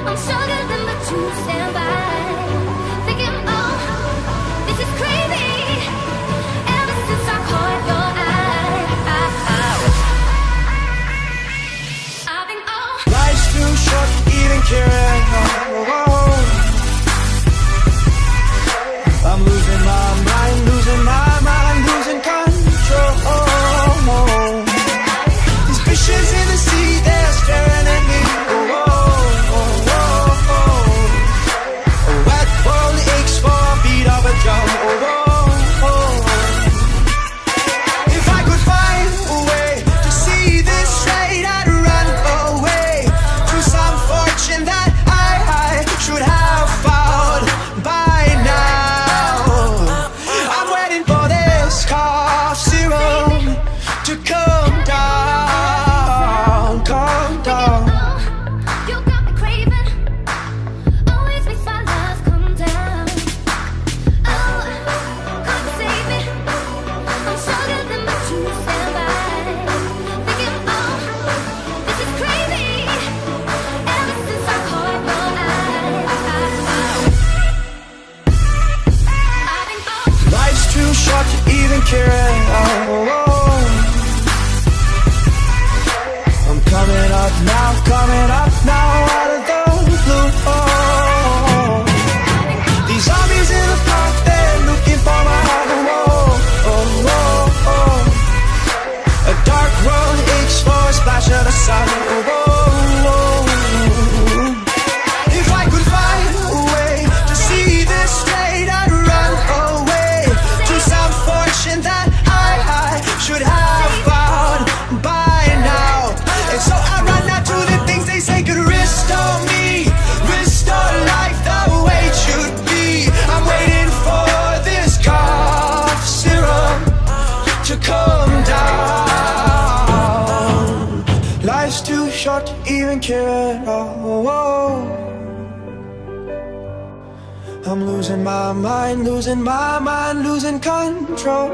I'm struggling, but you stand by, thinking, oh, this is crazy. Ever since I caught your eye, I've been all. Life's too short to even care. I'm losing my mind, losing my mind, losing control. These fishes in the sea, they're staring at me. A wet world aches for a beat of a drum. If I could find a way to see this straight, I'd run away to some fortune that I should have found by now. I'm waiting for this cough serum to come down, come down. You got me craving, always makes my love come down. Oh, come save me. I'm struggling, but you stand by, thinking, oh, this is crazy. Ever since I caught your eye, I've been all. Life's too short to even care. I'm coming up now out of the blue. These zombies in the park, they're looking for my heart. A dark world aches for a splash of the sun. If I could find a way to see this straight, I'd run away to some fortune that I should have found by now. And so I run out to the things they say could restore me, restore life the way it should be. I'm waiting for this cough serum to come down. Life's too short to even care at all. I'm losing my mind, losing control.